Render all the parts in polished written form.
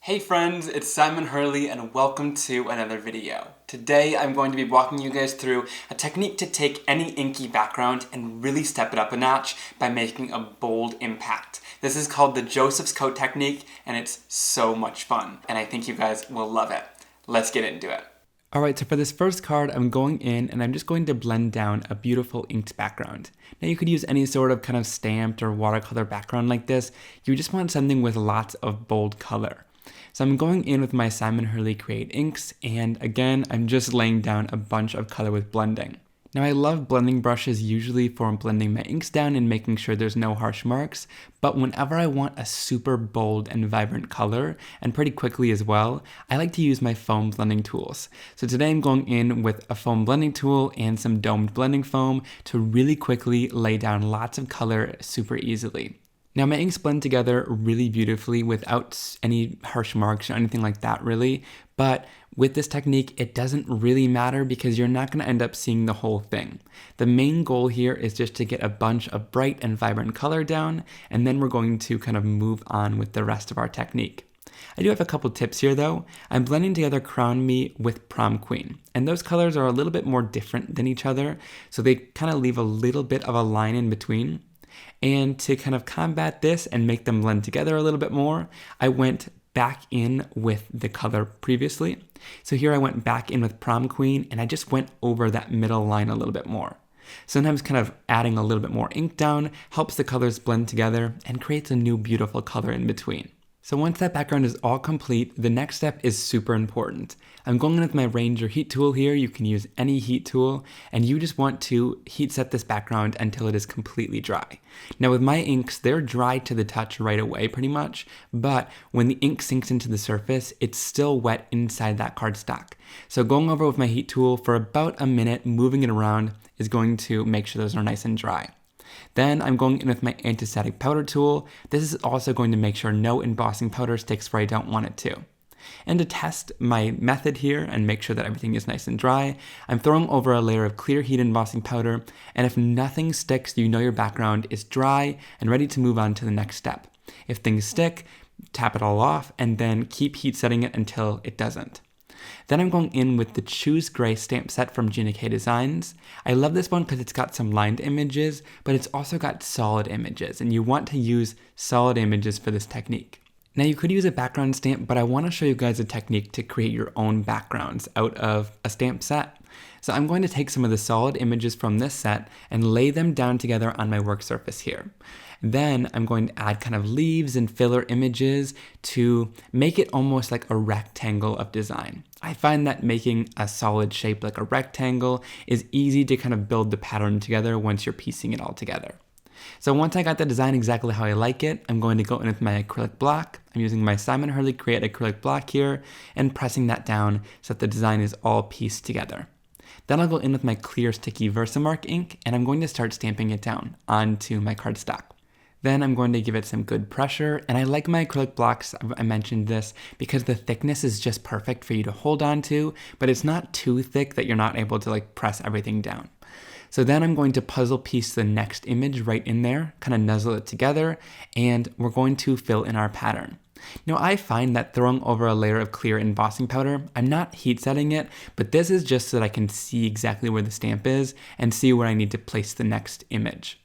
Hey friends, it's Simon Hurley and welcome to another video. Today I'm going to be walking you guys through a technique to take any inky background and really step it up a notch by making a bold impact. This is called the Joseph's Coat technique and it's so much fun and I think you guys will love it. Let's get into it. Alright, so for this first card, I'm going in and I'm just going to blend down a beautiful inked background. Now you could use any sort of kind of stamped or watercolor background like this. You just want something with lots of bold color. So I'm going in with my Simon Hurley Create inks, and again, I'm just laying down a bunch of color with blending. Now I love blending brushes usually for blending my inks down and making sure there's no harsh marks, but whenever I want a super bold and vibrant color, and pretty quickly as well, I like to use my foam blending tools. So today I'm going in with a foam blending tool and some domed blending foam to really quickly lay down lots of color super easily. Now my inks blend together really beautifully without any harsh marks or anything like that really, but with this technique it doesn't really matter because you're not going to end up seeing the whole thing. The main goal here is just to get a bunch of bright and vibrant color down, and then we're going to kind of move on with the rest of our technique. I do have a couple tips here though. I'm blending together Crown Me with Prom Queen, and those colors are a little bit more different than each other, so they kind of leave a little bit of a line in between. And to kind of combat this and make them blend together a little bit more, I went back in with the color previously. So here I went back in with Prom Queen and I just went over that middle line a little bit more. Sometimes kind of adding a little bit more ink down helps the colors blend together and creates a new beautiful color in between. So once that background is all complete, the next step is super important. I'm going in with my Ranger heat tool here. You can use any heat tool, and you just want to heat set this background until it is completely dry. Now with my inks, they're dry to the touch right away pretty much, but when the ink sinks into the surface, it's still wet inside that cardstock. So going over with my heat tool for about a minute, moving it around, is going to make sure those are nice and dry. Then I'm going in with my anti-static powder tool. This is also going to make sure no embossing powder sticks where I don't want it to. And to test my method here and make sure that everything is nice and dry, I'm throwing over a layer of clear heat embossing powder, and if nothing sticks, you know your background is dry and ready to move on to the next step. If things stick, tap it all off and then keep heat setting it until it doesn't. Then I'm going in with the Choose Gray stamp set from Gina Designs. I love this one because it's got some lined images, but it's also got solid images, and you want to use solid images for this technique. Now you could use a background stamp, but I want to show you guys a technique to create your own backgrounds out of a stamp set. So I'm going to take some of the solid images from this set and lay them down together on my work surface here. Then I'm going to add kind of leaves and filler images to make it almost like a rectangle of design. I find that making a solid shape like a rectangle is easy to kind of build the pattern together once you're piecing it all together. So once I got the design exactly how I like it, I'm going to go in with my acrylic block. I'm using my Simon Hurley Create acrylic block here and pressing that down so that the design is all pieced together. Then I'll go in with my clear sticky Versamark ink and I'm going to start stamping it down onto my cardstock. Then I'm going to give it some good pressure, and I like my acrylic blocks, I mentioned this, because the thickness is just perfect for you to hold on to, but it's not too thick that you're not able to press everything down. So then I'm going to puzzle piece the next image right in there, kind of nuzzle it together, and we're going to fill in our pattern. Now I find that throwing over a layer of clear embossing powder, I'm not heat setting it, but this is just so that I can see exactly where the stamp is and see where I need to place the next image.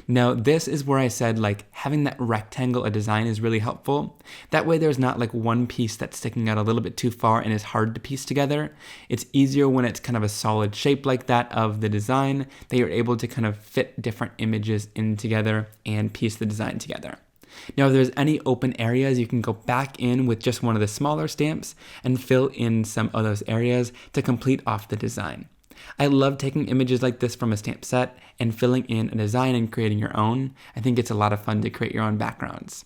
Now this is where I said having that rectangle of design is really helpful. That way there's not one piece that's sticking out a little bit too far and is hard to piece together. It's easier when it's kind of a solid shape like that of the design that you're able to kind of fit different images in together and piece the design together. Now if there's any open areas, you can go back in with just one of the smaller stamps and fill in some of those areas to complete off the design. I love taking images like this from a stamp set and filling in a design and creating your own. I think it's a lot of fun to create your own backgrounds.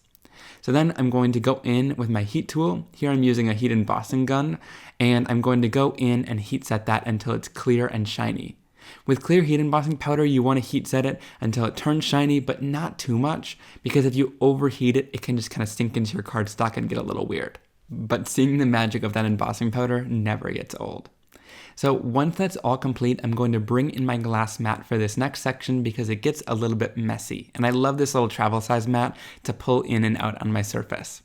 So then I'm going to go in with my heat tool. Here I'm using a heat embossing gun, and I'm going to go in and heat set that until it's clear and shiny. With clear heat embossing powder, you want to heat set it until it turns shiny, but not too much, because if you overheat it, it can just kind of sink into your cardstock and get a little weird. But seeing the magic of that embossing powder never gets old. So once that's all complete, I'm going to bring in my glass mat for this next section because it gets a little bit messy. And I love this little travel size mat to pull in and out on my surface.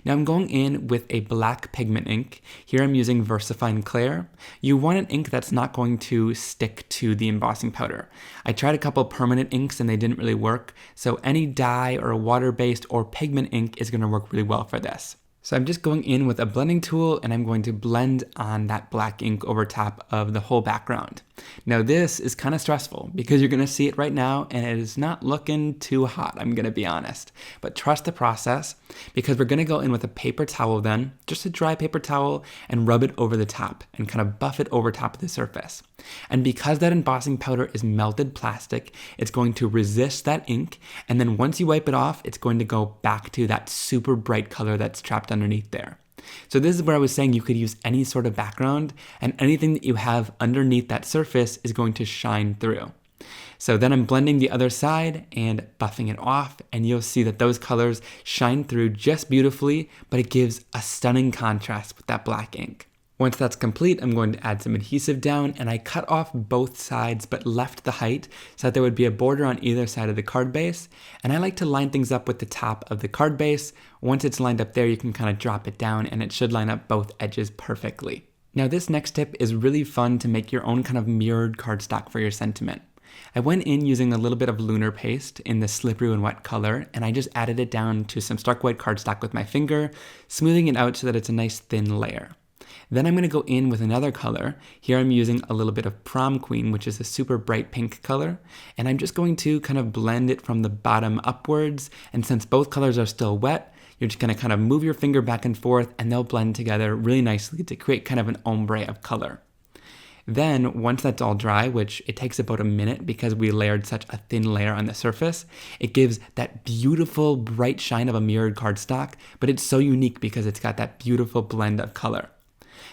Now I'm going in with a black pigment ink. Here I'm using VersaFine Clair. You want an ink that's not going to stick to the embossing powder. I tried a couple permanent inks and they didn't really work, so any dye or a water-based or pigment ink is going to work really well for this. So I'm just going in with a blending tool and I'm going to blend on that black ink over top of the whole background. Now this is kind of stressful because you're going to see it right now and it is not looking too hot, I'm going to be honest. But trust the process because we're going to go in with a paper towel then, just a dry paper towel, and rub it over the top and kind of buff it over top of the surface. And because that embossing powder is melted plastic, it's going to resist that ink, and then once you wipe it off, it's going to go back to that super bright color that's trapped underneath there. So this is where I was saying you could use any sort of background, and anything that you have underneath that surface is going to shine through. So then I'm blending the other side and buffing it off, and you'll see that those colors shine through just beautifully, but it gives a stunning contrast with that black ink. Once that's complete, I'm going to add some adhesive down, and I cut off both sides but left the height so that there would be a border on either side of the card base. And I like to line things up with the top of the card base. Once it's lined up there, you can kind of drop it down and it should line up both edges perfectly. Now this next tip is really fun to make your own kind of mirrored cardstock for your sentiment. I went in using a little bit of Lunar paste in the slippery and wet color, and I just added it down to some stark white cardstock with my finger, smoothing it out so that it's a nice thin layer. Then I'm going to go in with another color. Here I'm using a little bit of Prom Queen, which is a super bright pink color. And I'm just going to kind of blend it from the bottom upwards. And since both colors are still wet, you're just going to kind of move your finger back and forth and they'll blend together really nicely to create kind of an ombre of color. Then once that's all dry, which it takes about a minute because we layered such a thin layer on the surface, it gives that beautiful bright shine of a mirrored cardstock, but it's so unique because it's got that beautiful blend of color.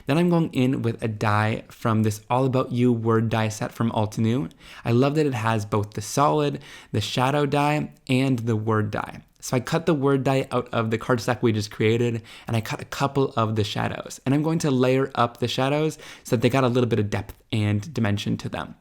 Then I'm going in with a die from this All About You word die set from Altenew. I love that it has both the solid, the shadow die, and the word die. So I cut the word die out of the cardstock we just created, and I cut a couple of the shadows. And I'm going to layer up the shadows so that they got a little bit of depth and dimension to them.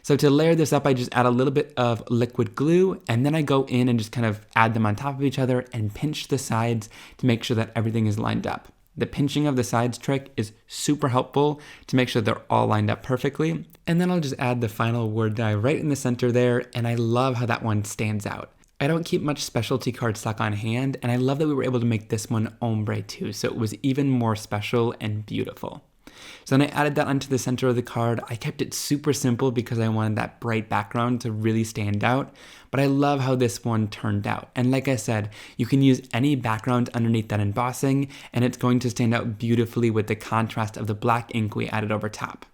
So to layer this up, I just add a little bit of liquid glue, and then I go in and just kind of add them on top of each other and pinch the sides to make sure that everything is lined up. The pinching of the sides trick is super helpful to make sure they're all lined up perfectly. And then I'll just add the final word die right in the center there, and I love how that one stands out. I don't keep much specialty cardstock on hand, and I love that we were able to make this one ombre too, so it was even more special and beautiful. So then I added that onto the center of the card. I kept it super simple because I wanted that bright background to really stand out, but I love how this one turned out. And like I said, you can use any background underneath that embossing, and it's going to stand out beautifully with the contrast of the black ink we added over top.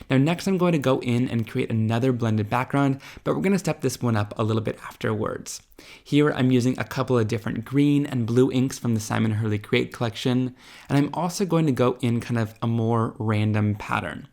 Now next I'm going to go in and create another blended background, but we're going to step this one up a little bit afterwards. Here I'm using a couple of different green and blue inks from the Simon Hurley Create collection, and I'm also going to go in kind of a more random pattern.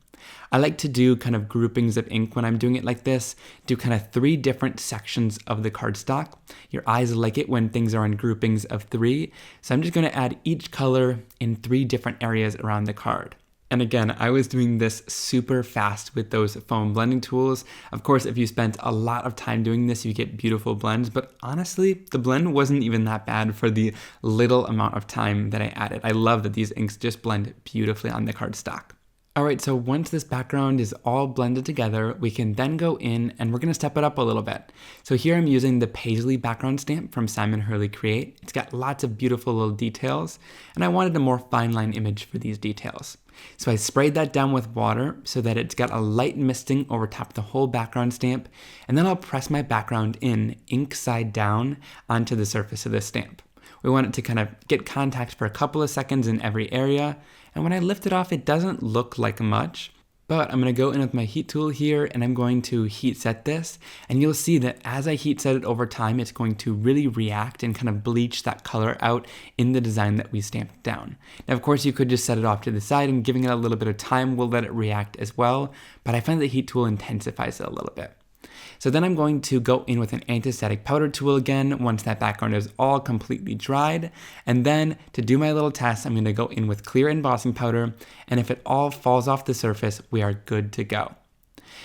I like to do kind of groupings of ink when I'm doing it like this, do kind of 3 different sections of the cardstock. Your eyes like it when things are in groupings of 3, so I'm just going to add each color in 3 different areas around the card. And again, I was doing this super fast with those foam blending tools. Of course, if you spent a lot of time doing this, you get beautiful blends, but honestly, the blend wasn't even that bad for the little amount of time that I added. I love that these inks just blend beautifully on the cardstock. Alright, so once this background is all blended together, we can then go in and we're going to step it up a little bit. So here I'm using the Paisley background stamp from Simon Hurley Create. It's got lots of beautiful little details, and I wanted a more fine line image for these details. So I sprayed that down with water so that it's got a light misting over top of the whole background stamp, and then I'll press my background in, ink side down, onto the surface of the stamp. We want it to kind of get contact for a couple of seconds in every area, and when I lift it off, it doesn't look like much, but I'm going to go in with my heat tool here and I'm going to heat set this, and you'll see that as I heat set it over time, it's going to really react and kind of bleach that color out in the design that we stamped down. Now, of course, you could just set it off to the side, and giving it a little bit of time will let it react as well, but I find the heat tool intensifies it a little bit. So then I'm going to go in with an anti-static powder tool again once that background is all completely dried. And then to do my little test, I'm going to go in with clear embossing powder. And if it all falls off the surface, we are good to go.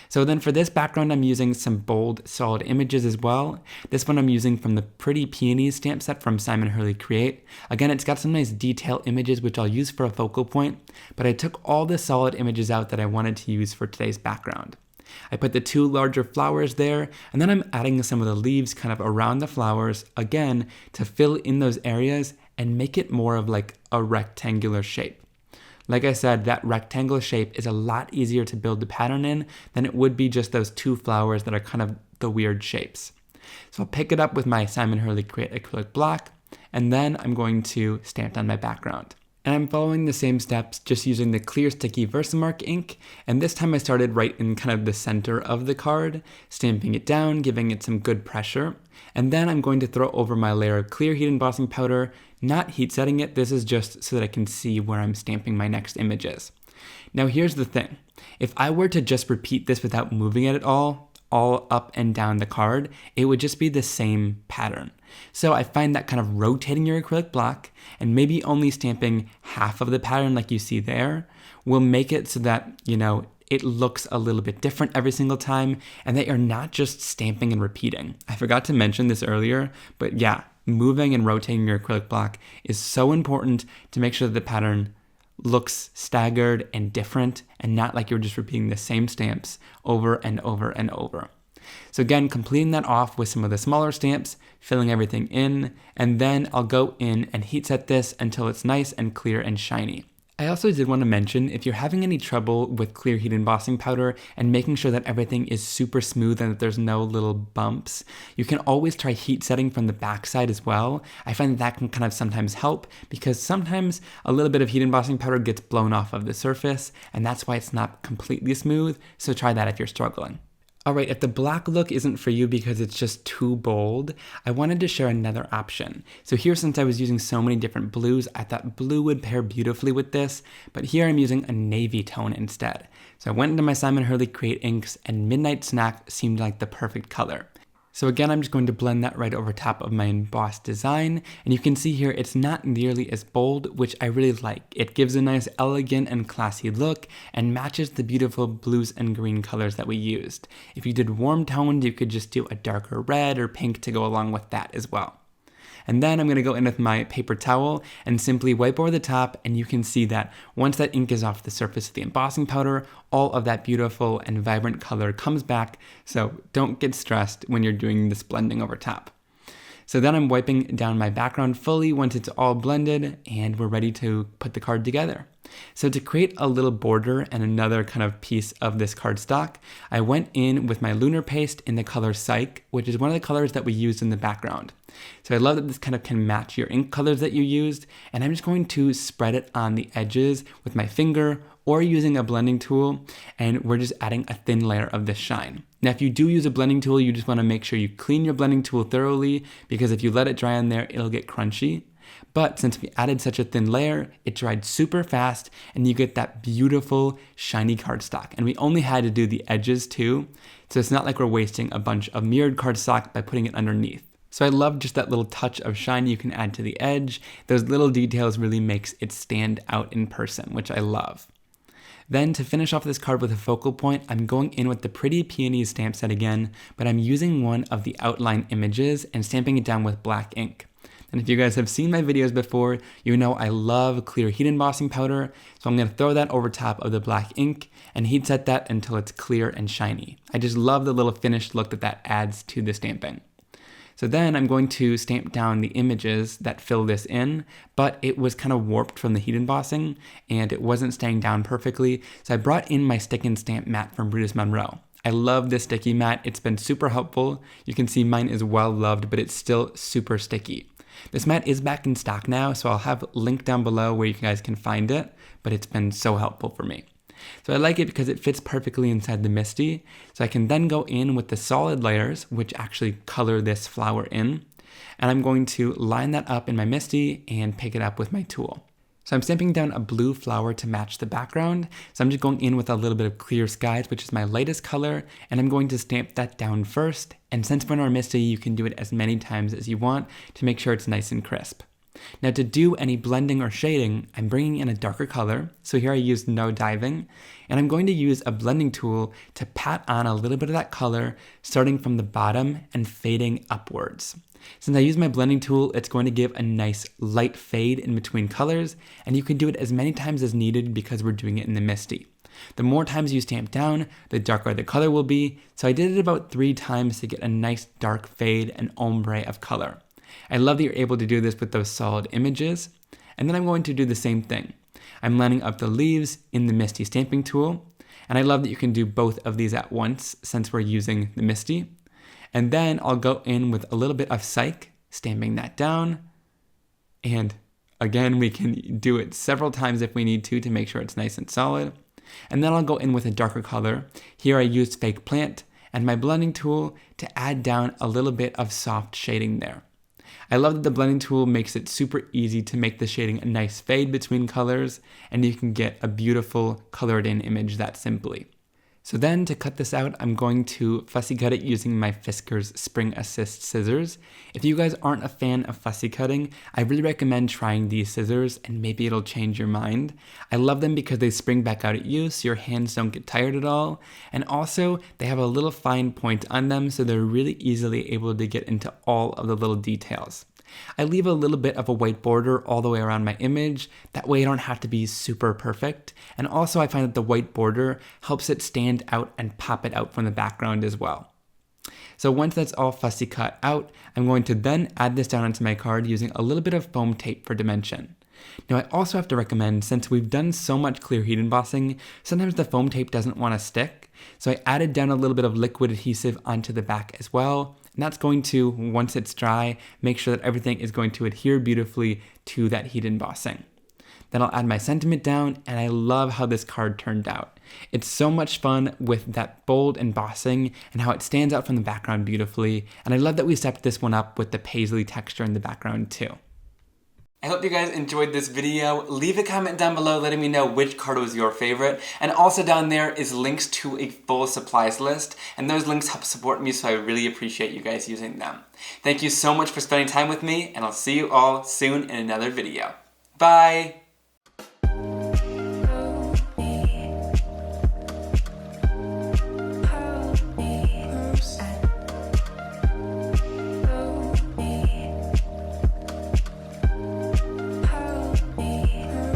So then for this background, I'm using some bold, solid images as well. This one I'm using from the Pretty Peonies stamp set from Hurley Create. Again, it's got some nice detail images, which I'll use for a focal point, but I took all the solid images out that I wanted to use for today's background. I put the 2 larger flowers there, and then I'm adding some of the leaves kind of around the flowers, again, to fill in those areas and make it more of like a rectangular shape. Like I said, that rectangular shape is a lot easier to build the pattern in than it would be just those 2 flowers that are kind of the weird shapes. So I'll pick it up with my Hurley Create acrylic block, and then I'm going to stamp on my background. And I'm following the same steps, just using the clear sticky Versamark ink, and this time I started right in kind of the center of the card, stamping it down, giving it some good pressure, and then I'm going to throw over my layer of clear heat embossing powder, not heat setting it. This is just so that I can see where I'm stamping my next images. Now here's the thing, if I were to just repeat this without moving it at all up and down the card, it would just be the same pattern. So I find that kind of rotating your acrylic block and maybe only stamping half of the pattern like you see there will make it so that, it looks a little bit different every single time and that you're not just stamping and repeating. I forgot to mention this earlier, but yeah, moving and rotating your acrylic block is so important to make sure that the pattern looks staggered and different and not like you're just repeating the same stamps over and over and over. So again, completing that off with some of the smaller stamps, filling everything in, and then I'll go in and heat set this until it's nice and clear and shiny. I also did want to mention, if you're having any trouble with clear heat embossing powder and making sure that everything is super smooth and that there's no little bumps, you can always try heat setting from the backside as well. I find that can kind of sometimes help because sometimes a little bit of heat embossing powder gets blown off of the surface and that's why it's not completely smooth, so try that if you're struggling. Alright, if the black look isn't for you because it's just too bold, I wanted to share another option. So here, since I was using so many different blues, I thought blue would pair beautifully with this, but here I'm using a navy tone instead. So I went into my Hurley Create inks, and Midnight Snack seemed like the perfect color. So again, I'm just going to blend that right over top of my embossed design, and you can see here it's not nearly as bold, which I really like. It gives a nice elegant and classy look and matches the beautiful blues and green colors that we used. If you did warm toned, you could just do a darker red or pink to go along with that as well. And then I'm going to go in with my paper towel and simply wipe over the top, and you can see that once that ink is off the surface of the embossing powder, all of that beautiful and vibrant color comes back, so don't get stressed when you're doing this blending over top. So then I'm wiping down my background fully once it's all blended, and we're ready to put the card together. So to create a little border and another kind of piece of this cardstock, I went in with my Lunar paste in the color Psych, which is one of the colors that we used in the background. So I love that this kind of can match your ink colors that you used, and I'm just going to spread it on the edges with my finger or using a blending tool, and we're just adding a thin layer of this shine. Now, if you do use a blending tool, you just want to make sure you clean your blending tool thoroughly, because if you let it dry on there, it'll get crunchy. But since we added such a thin layer, it dried super fast, and you get that beautiful, shiny cardstock. And we only had to do the edges too, so it's not like we're wasting a bunch of mirrored cardstock by putting it underneath. So I love just that little touch of shine you can add to the edge. Those little details really makes it stand out in person, which I love. Then to finish off this card with a focal point, I'm going in with the Pretty Peonies stamp set again, but I'm using one of the outline images and stamping it down with black ink. And if you guys have seen my videos before, you know I love clear heat embossing powder, so I'm going to throw that over top of the black ink and heat set that until it's clear and shiny. I just love the little finished look that that adds to the stamping. So then I'm going to stamp down the images that fill this in, but it was kind of warped from the heat embossing and it wasn't staying down perfectly, so I brought in my stick and stamp mat from Brutus Monroe. I love this sticky mat, it's been super helpful. You can see mine is well loved, but it's still super sticky. This mat is back in stock now, so I'll have a link down below where you guys can find it, but it's been so helpful for me. So I like it because it fits perfectly inside the MISTI, so I can then go in with the solid layers, which actually color this flower in, and I'm going to line that up in my MISTI and pick it up with my tool. So I'm stamping down a blue flower to match the background, so I'm just going in with a little bit of Clear Skies, which is my lightest color, and I'm going to stamp that down first, and since we're in our MISTI, you can do it as many times as you want to make sure it's nice and crisp. Now to do any blending or shading, I'm bringing in a darker color. So here I used No Diving, and I'm going to use a blending tool to pat on a little bit of that color, starting from the bottom and fading upwards. Since I use my blending tool, it's going to give a nice light fade in between colors, and you can do it as many times as needed because we're doing it in the MISTI. The more times you stamp down, the darker the color will be, so I did it about 3 times to get a nice dark fade and ombre of color. I love that you're able to do this with those solid images, and then I'm going to do the same thing. I'm lining up the leaves in the MISTI stamping tool, and I love that you can do both of these at once since we're using the MISTI. And then I'll go in with a little bit of Psych, stamping that down. And again, we can do it several times if we need to make sure it's nice and solid. And then I'll go in with a darker color. Here I used Fake Plant and my blending tool to add down a little bit of soft shading there. I love that the blending tool makes it super easy to make the shading a nice fade between colors, and you can get a beautiful colored in image that simply. So then to cut this out, I'm going to fussy cut it using my Fiskars Spring Assist scissors. If you guys aren't a fan of fussy cutting, I really recommend trying these scissors and maybe it'll change your mind. I love them because they spring back out at you so your hands don't get tired at all. And also they have a little fine point on them so they're really easily able to get into all of the little details. I leave a little bit of a white border all the way around my image, that way I don't have to be super perfect, and also I find that the white border helps it stand out and pop it out from the background as well. So once that's all fussy cut out, I'm going to then add this down onto my card using a little bit of foam tape for dimension. Now I also have to recommend, since we've done so much clear heat embossing, sometimes the foam tape doesn't want to stick, so I added down a little bit of liquid adhesive onto the back as well. And that's going to, once it's dry, make sure that everything is going to adhere beautifully to that heat embossing. Then I'll add my sentiment down, and I love how this card turned out. It's so much fun with that bold embossing and how it stands out from the background beautifully, and I love that we stepped this one up with the Paisley texture in the background too. I hope you guys enjoyed this video. Leave a comment down below letting me know which card was your favorite. And also down there is links to a full supplies list, and those links help support me, so I really appreciate you guys using them. Thank you so much for spending time with me, and I'll see you all soon in another video. Bye!